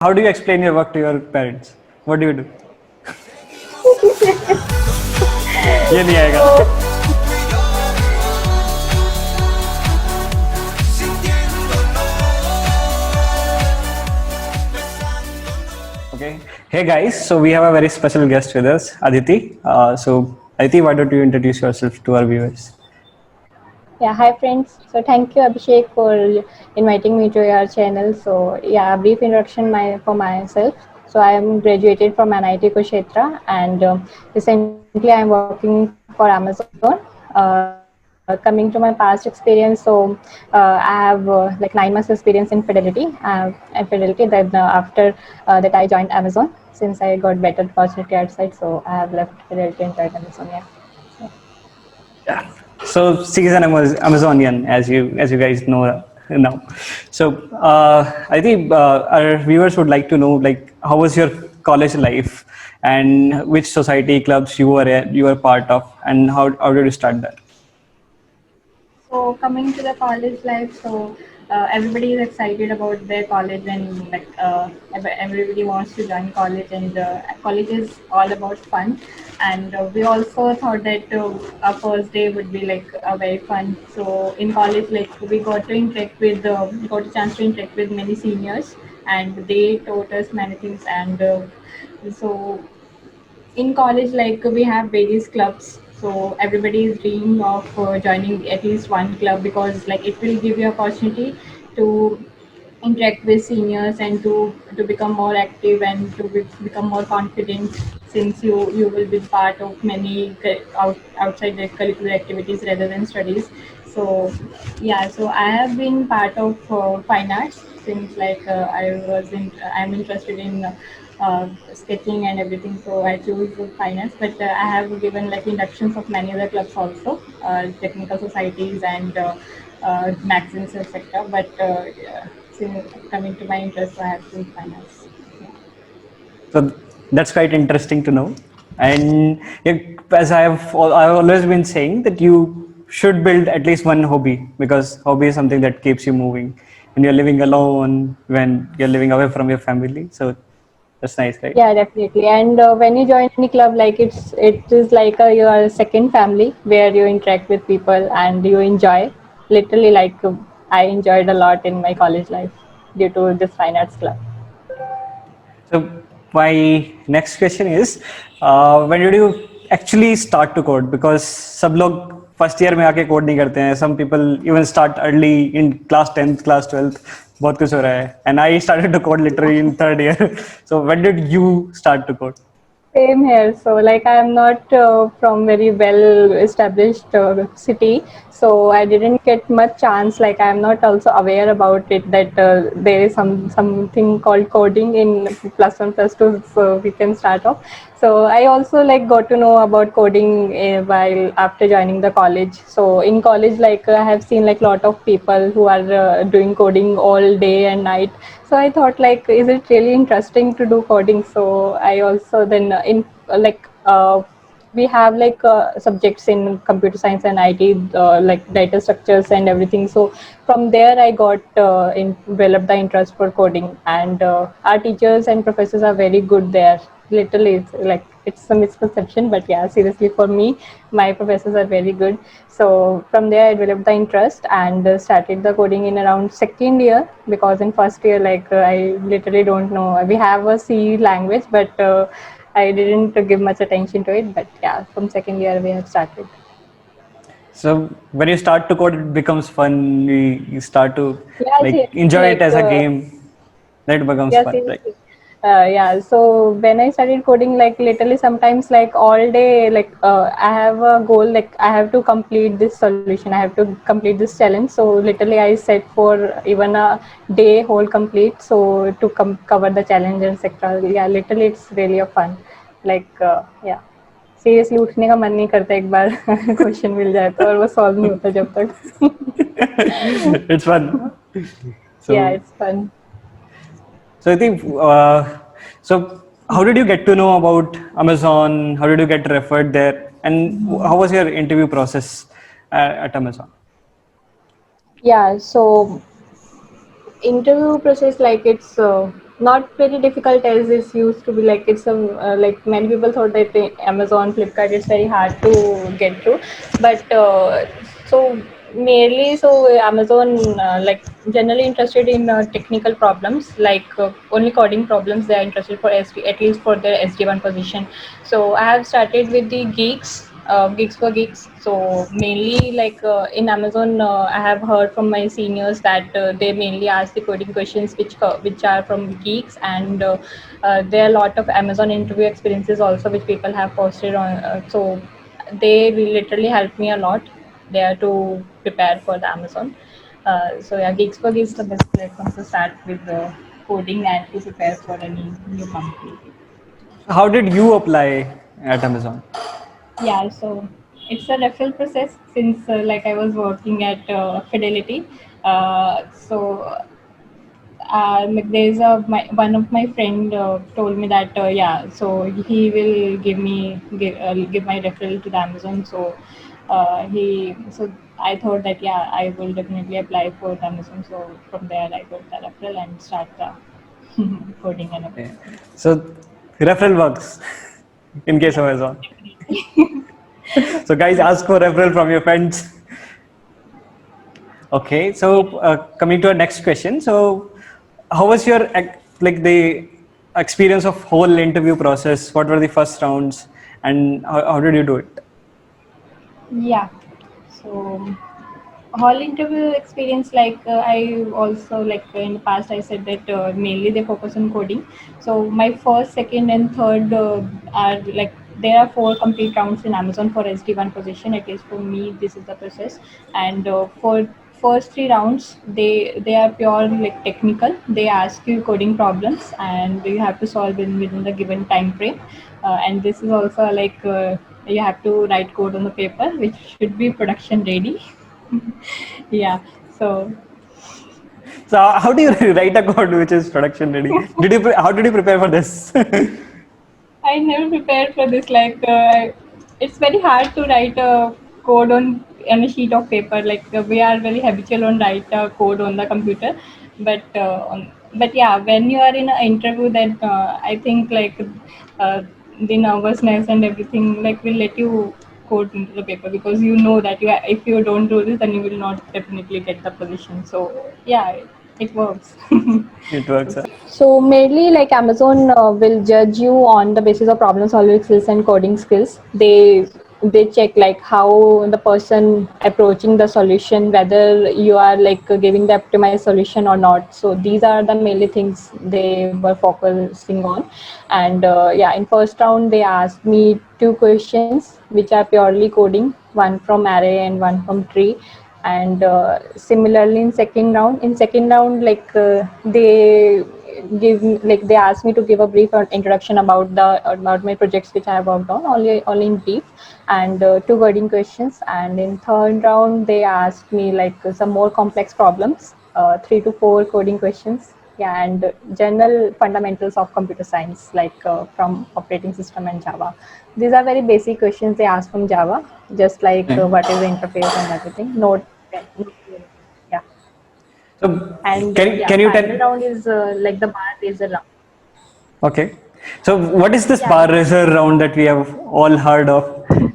How do you explain your work to your parents? What do you do? ये नहीं आएगा. So Okay. Hey guys, so we have a very special guest with us, Aditi. Aditi, why don't you introduce yourself to our viewers? yeah, hi friends. So thank you Abhishek for inviting me to your channel. So yeah, a brief introduction for myself. So I am graduated from NIT Kushetra, and recently I am working for Amazon. Coming to my past experience, so I have like 9 months experience in Fidelity. Then after that I joined Amazon since I got better opportunity outside. So I have left Fidelity and joined Amazon. Yeah. So, Yeah. So she's an Amazonian, as you guys know now. So I think our viewers would like to know, like, how was your college life, and which society clubs you were part of, and how did you start that? So coming to the college life, so everybody is excited about their college and like everybody wants to join college, and college is all about fun. And we also thought that our first day would be like very fun. So in college, like we got a chance to interact with many seniors, and they taught us many things. And so in college, like we have various clubs, so everybody is dreaming of joining at least one club, because like it will give you opportunity to interact with seniors and to become more active and become more confident, since you will be part of many outside the curricular activities rather than studies. So yeah, so I have been part of fine arts since like I'm interested in sketching and everything, so I chose finance. But I have given like inductions of many other clubs also, technical societies and magazines, etc. But coming to my interest, I have chosen finance. Yeah. So that's quite interesting to know. And yeah, as I've always been saying that you should build at least one hobby, because hobby is something that keeps you moving when you're living alone, when you're living away from your family. So that's nice, right? Yeah, definitely. And when you join any club, like it is like your second family where you interact with people and you enjoy. Literally, like I enjoyed a lot in my college life due to this fine arts club. So my next question is, when did you actually start to code? Because सब लोग first year में आके code नहीं करते हैं. Some people even start early in class 10th, class 12th. बहुत कुछ हो रहा है. And I started to code literally in third year. So when did you start to code? Same here. So, like, I'm not from very well established city, so I didn't get much chance. Like, I'm not also aware about it that there is something called coding in plus one, plus two, so we can start off. So, I also like got to know about coding while after joining the college. So, in college, like, I have seen like lot of people who are doing coding all day and night. So I thought like, is it really interesting to do coding? So I also then in like we have like subjects in computer science and IT, like data structures and everything. So from there I got developed the interest for coding, and our teachers and professors are very good there. Literally, it's like it's a misconception, but yeah, seriously, for me, my professors are very good. So from there I developed the interest and started the coding in around second year, because in first year, like I literally don't know, we have a C language, but I didn't give much attention to it. But yeah, from second year we have started. So when you start to code, it becomes fun. You start to Yeah, like seriously, enjoy it like as a game. That becomes yeah, fun, right? seriously. Yeah, so when I started coding, like literally sometimes like all day, like I have a goal, like I have to complete this solution, I have to complete this challenge. So literally I set for even a day whole complete, so to cover the challenge and etc. Yeah, literally it's really a fun. Like yeah, seriously उठने का मन नहीं करता एक बार question मिल जाए तो, और वो सॉल्व नहीं होता जब तक. It's fun. Yeah, So it's fun. So I think, so how did you get to know about Amazon? How did you get referred there? And how was your interview process at Amazon? Yeah, so interview process, like it's not very difficult as it used to be. Like it's a like many people thought that Amazon, Flipkart is very hard to get through, but so mainly so Amazon like generally interested in technical problems, like only coding problems they are interested for SD, at least for their SD1 position. So I have started with the Geeks for Geeks. So mainly like in Amazon, I have heard from my seniors that they mainly ask the coding questions which are from Geeks, and there are a lot of Amazon interview experiences also which people have posted on. So they will literally help me a lot there to prepare for the Amazon. So yeah, Geeks for Geeks is the best platform to start with coding and to prepare for any new company. How did you apply at Amazon? Yeah, so it's a referral process since like I was working at Fidelity. So like there's one of my friend told me that yeah, so he will give my referral to the Amazon. So I thought that yeah, I will definitely apply for the Amazon. So from there I got the referral and start the coding and Okay. everything. So referral works in case of Amazon. So guys, ask for referral from your friends. Okay, Yeah. so coming to our next question. So, how was your like the experience of whole interview process? What were the first rounds, and how did you do it? Yeah. So whole interview experience, like I also like in the past I said that mainly they focus on coding. So my first, second, and third are like there are four complete rounds in Amazon for SD1 position. At least for me, this is the process. And for first three rounds, they are pure like technical. They ask you coding problems, and you have to solve within the given time frame. And this is also like you have to write code on the paper, which should be production ready. Yeah. So So, how do you write a code which is production ready? How did you prepare for this? I never prepared for this. Like, it's very hard to write a code on a sheet of paper. Like, we are very habitual on write code on the computer, but yeah, when you are in an interview, then I think like uh, the nervousness and everything like will let you code into the paper, because you know that if you don't do this, then you will not definitely get the position. So yeah, it works. It works. So mainly like Amazon will judge you on the basis of problem solving skills and coding skills. They check like how the person approaching the solution, whether you are like giving the optimized solution or not. So these are the mainly things they were focusing on. And yeah, in first round they asked me two questions which are purely coding, one from array and one from tree. And similarly in second round like they asked me to give a brief introduction about my projects which I have worked on, only in brief, and two coding questions. And in third round they asked me like some more complex problems, three to four coding questions. Yeah, and general fundamentals of computer science, like from operating system and Java. These are very basic questions they ask from Java, just like Okay. what is the interface and everything. Yeah. So, And yeah, can you tell? final round is like the bar raiser round. Okay. So, what is this Yeah, bar yeah. raiser round that we have all heard of,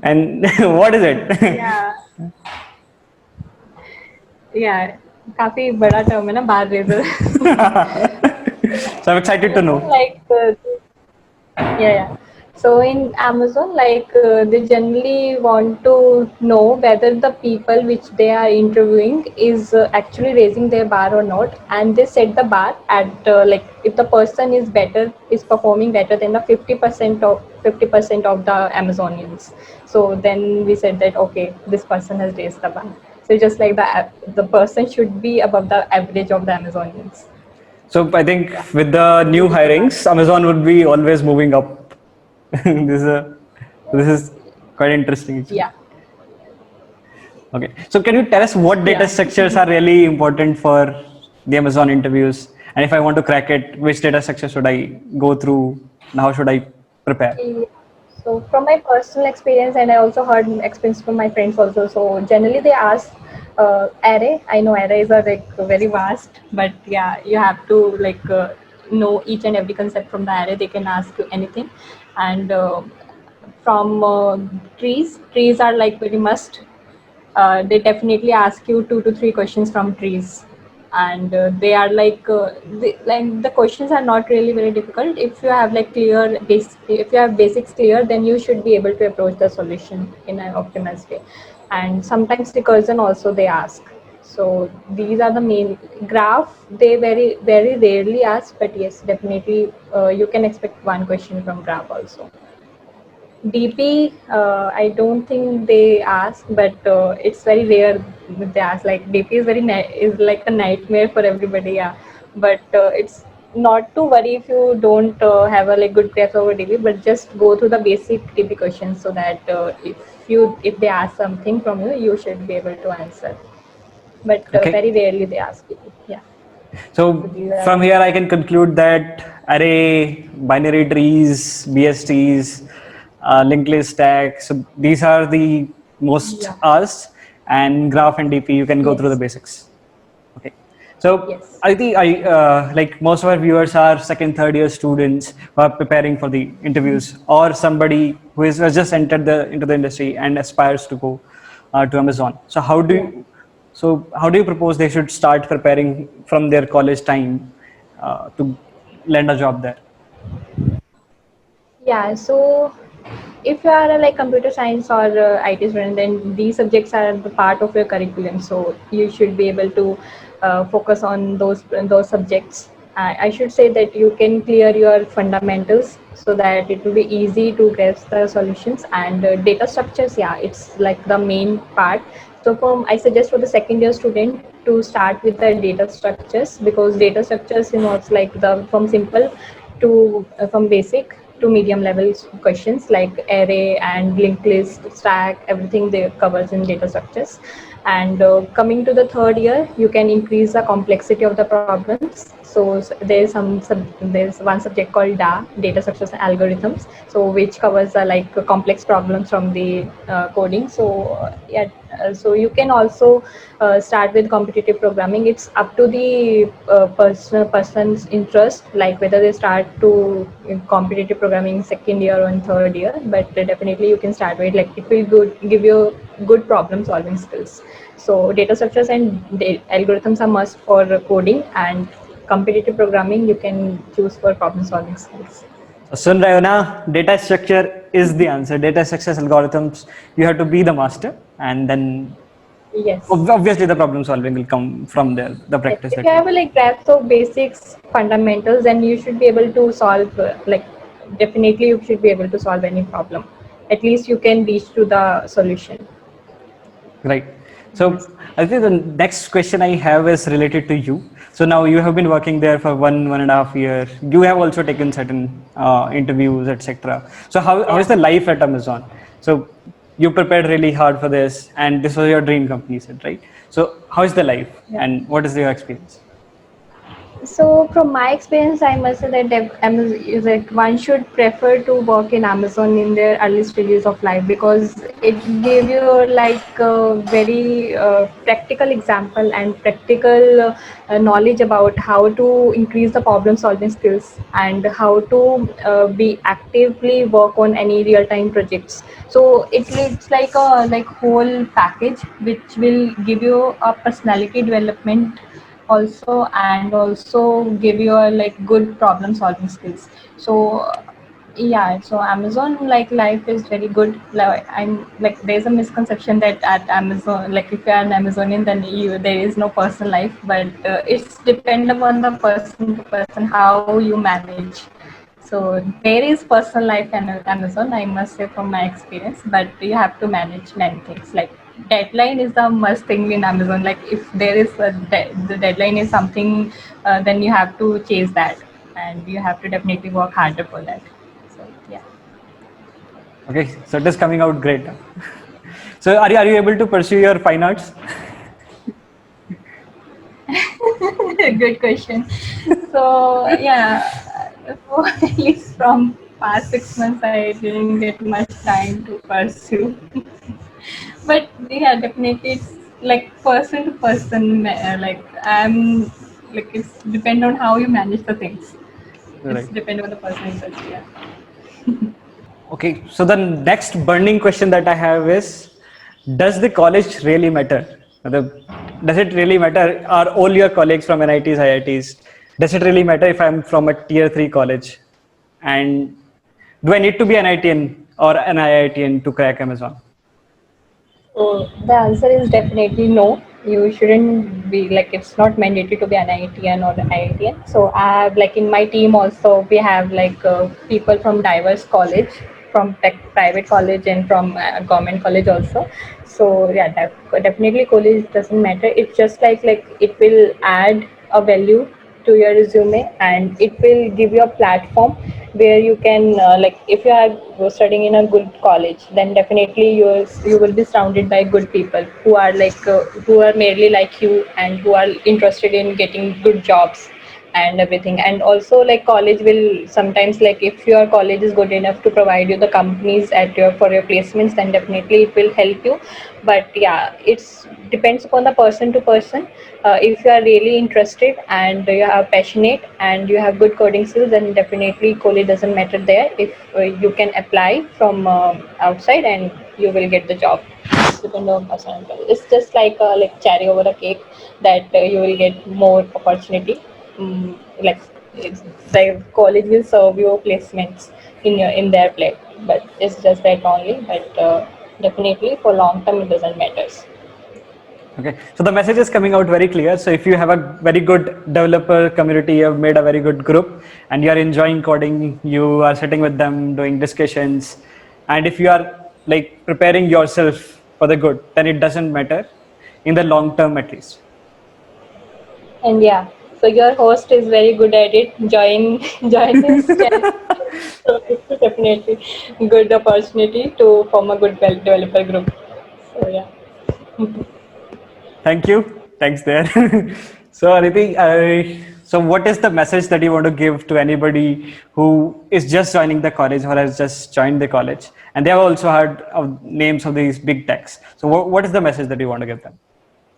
and what is it? Yeah, yeah. काफी बड़ा term है ना bar raiser. So, I'm excited to Amazon, know. like yeah, yeah. So in Amazon, like they generally want to know whether the people which they are interviewing is actually raising their bar or not, and they set the bar at like if the person is performing better than the 50% of the Amazonians. So then we said that okay, this person has raised the bar. So just like the person should be above the average of the Amazonians. So, I think Yeah. with the So new this is the bar. hirings, Amazon would be always moving up. This is quite interesting, actually. Yeah. Okay. So, can you tell us what data Yeah. structures are really important for the Amazon interviews? And if I want to crack it, which data structure should I go through? And how should I prepare? Yeah. So from my personal experience, and I also heard experience from my friends also. So generally they ask array. I know array is a like very vast, but yeah, you have to like know each and every concept from the array, they can ask you anything. And from trees are like very must. They definitely ask you 2 to 3 questions from trees, and they are like the questions are not really very difficult. If you have like if you have basics clear, then you should be able to approach the solution in an optimized way. And sometimes recursion also they ask. So these are the main. Graph they very rarely ask, but yes, definitely you can expect one question from graph also. DP, I don't think they ask, but it's very rare that they ask. Like DP is is like a nightmare for everybody, yeah. But it's not to worry if you don't have a like good grasp over DP, but just go through the basic DP questions so that if they ask something from you, you should be able to answer. But Okay. very rarely they ask DP. Yeah. So So these are from here, I can conclude that array, binary trees, BSTs, linked list stack. So these are the most yeah. asked, and graph and DP. You can go through the Yes. basics. Okay. So Yes. I think I like most of our viewers are second, third year students who are preparing for the interviews, or somebody who has just entered the into the industry and aspires to go to Amazon. Yeah. So how do you propose they should start preparing from their college time to land a job there? Yeah, so if you are a like computer science or IT student, then these subjects are the part of your curriculum. So you should be able to focus on those subjects. I should say that you can clear your fundamentals so that it will be easy to grasp the solutions. And data structures, yeah, it's like the main part. So I suggest for the second year student to start with the data structures, because data structures involves like the from simple to from basic to medium level questions like array and linked list, stack, everything they covers in data structures. And coming to the third year, you can increase the complexity of the problems. So there's one subject called data structures and algorithms, so which covers the like complex problems from the coding. So yeah, so you can also start with competitive programming. It's up to the person's interest, like whether they start to competitive programming second year or in third year. But definitely you can start with, like, it will give you good problem solving skills. So data structures and algorithms are must for coding, and competitive programming you can choose for problem solving skills. So Sun Rayona, data structure is the answer. Data structures algorithms, you have to be the master, and then Yes. obviously the problem solving will come from there, the Yes, practice if that you you have a like grasp of basics, fundamentals, then you should be able to solve like definitely you should be able to solve any problem. At least you can reach to the solution. right. Yes. So I think the next question I have is related to you. So now you have been working there for 1.5 year. You have also taken certain interviews, etc. So how is Yeah. the life at Amazon? So you prepared really hard for this, and this was your dream company, you said, right? So how is the life, Yeah. and what is your experience? So from my experience, I must say that is that one should prefer to work in Amazon in their early stages of life, because it gave you like a very practical example and practical knowledge about how to increase the problem solving skills and how to be actively work on any real time projects. So it's like a like whole package which will give you a personality development also, and also give you a like good problem solving skills. So yeah, so Amazon like life is very good. Like I'm like there's a misconception that at Amazon, like if you're an Amazonian, then there is no personal life, but it's depend upon the person to person how you manage. So there is personal life in Amazon, I must say from my experience, but you have to manage many things. Like deadline is the must thing in Amazon. Like if there is the deadline is something, then you have to chase that, and you have to definitely work harder for that. So yeah. Okay, so it is coming out great. So are you able to pursue your fine arts? Good question. So yeah, for at least from past 6 months, I didn't get much time to pursue. But yeah, definitely it's like person to person. Like I'm like it's depend on how you manage the things. It's Right. depend on the person interest. Yeah. Okay, so the next burning question that I have is, does the college really matter? Does it really matter? Are all your colleagues from NITs, IITs? Does it really matter if I'm from a tier 3 college? And do I need to be an IITian or an IITian to crack Amazon? So the answer is definitely no. You shouldn't be like, it's not mandatory to be an IITian or an IITian. So I have like in my team also we have like people from diverse college, from tech private college and from government college also. So yeah, definitely college doesn't matter. It's just like it will add a value to your resume, and it will give you a platform where you can like if you are studying in a good college, then definitely you will be surrounded by good people who are like who are merely like you and who are interested in getting good jobs and everything. And also like college will sometimes, like if your college is good enough to provide you the companies at your for your placements, then definitely it will help you. But yeah, it's depends upon the person to person. If you are really interested and you are passionate and you have good coding skills, then definitely college doesn't matter there. If you can apply from outside and you will get the job. Depend on person. It's just like cherry over a cake that you will get more opportunity. Like it's, the college will serve you placements in their plate, but it's just that only. But definitely for long term it doesn't matter. Okay, so the message is coming out very clear. So if you have a very good developer community, you have made a very good group, and you are enjoying coding, you are sitting with them doing discussions, and if you are like preparing yourself for the good, then it doesn't matter in the long term at least. And yeah, so your host is very good at it. Join join his channel. So it's definitely good opportunity to form a good developer group. So yeah. Thank you. Thanks there. So Aditi, so what is the message that you want to give to anybody who is just joining the college or has just joined the college and they have also heard of names of these big techs? So what is the message that you want to give them?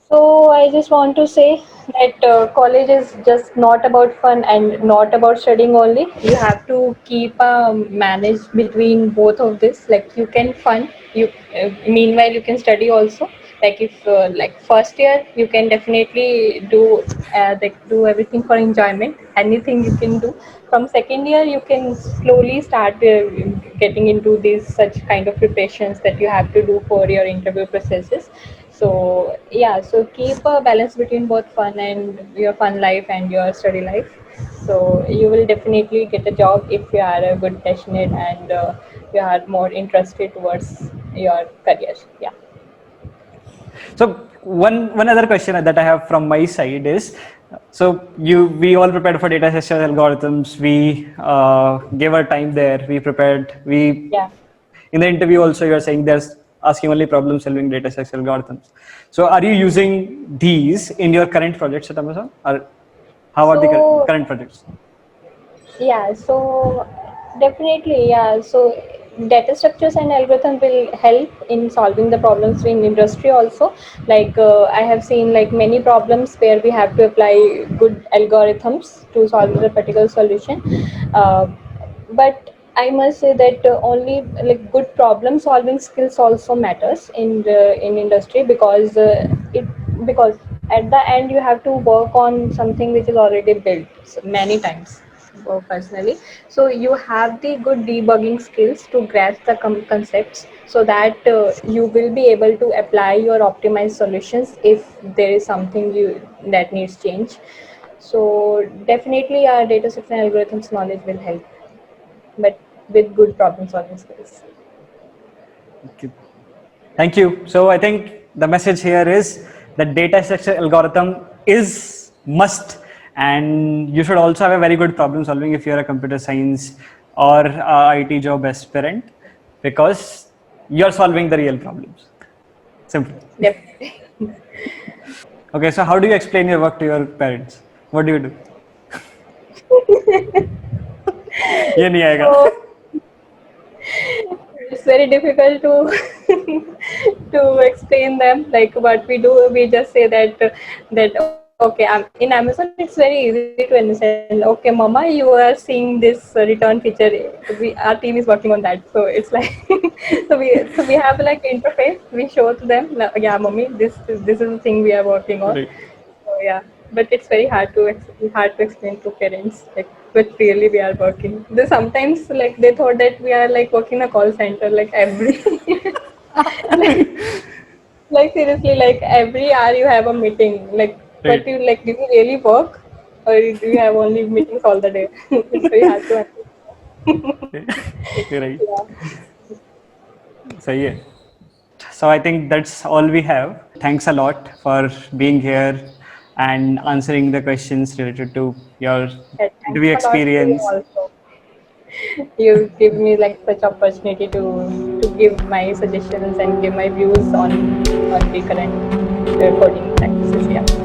So I just want to say that college is just not about fun and not about studying only. You have to keep manage between both of this. Like you can fun, you meanwhile you can study also. Like if like first year you can definitely do do everything for enjoyment. Anything you can do. From second year you can slowly start getting into these such kind of preparations that you have to do for your interview processes. So yeah, so keep a balance between both fun and your fun life and your study life. So you will definitely get a job if you are a good passionate and you are more interested towards your career. Yeah. So one other question that I have from my side is, so we all prepared for data structure algorithms. We gave our time there. We prepared. We Yeah. in the interview also you are saying there's asking only problem solving data structure algorithms. So are you using these in your current projects at Amazon, or how are the So current projects? yeah, so definitely, yeah. So data structures and algorithm will help in solving the problems in industry also. Like I have seen like many problems where we have to apply good algorithms to solve the particular solution. Uh, but I must say that only like good problem solving skills also matters in industry, because it because at the end you have to work on something which is already built many times personally. So you have the good debugging skills to grasp the concepts, so that you will be able to apply your optimized solutions if there is something you that needs change. So definitely our data sets and algorithms knowledge will help, but with good problem solving skills. Okay. Thank you. So I think the message here is that data structure algorithm is must, and you should also have a very good problem solving if you're a computer science or IT job aspirant, because you're solving the real problems. Simple. Definitely. Okay, so how do you explain your work to your parents? What do you do? ये नहीं आएगा. So it's very difficult to to explain them like what we do. We just say that that Okay, in Amazon, it's very easy to understand. Okay, Mama, you are seeing this return feature. Our team is working on that. So it's like, so we have like interface. We show to them, like, yeah, Mommy, this is the thing we are working on. Right. So yeah, but it's very hard to explain to parents like what really we are working. They sometimes like they thought that we are like working a call center like every like, like seriously, like every hour you have a meeting. Like, what Right. you like? Do you really work, or do you have only meetings all the day? It's very hard to understand. You're right. Yeah. सही है. So I think that's all we have. Thanks a lot for being here and answering the questions related to your Yeah, thanks interview a lot to you experience. also. You give me like such opportunity to give my suggestions and give my views on the current coding practices. Yeah.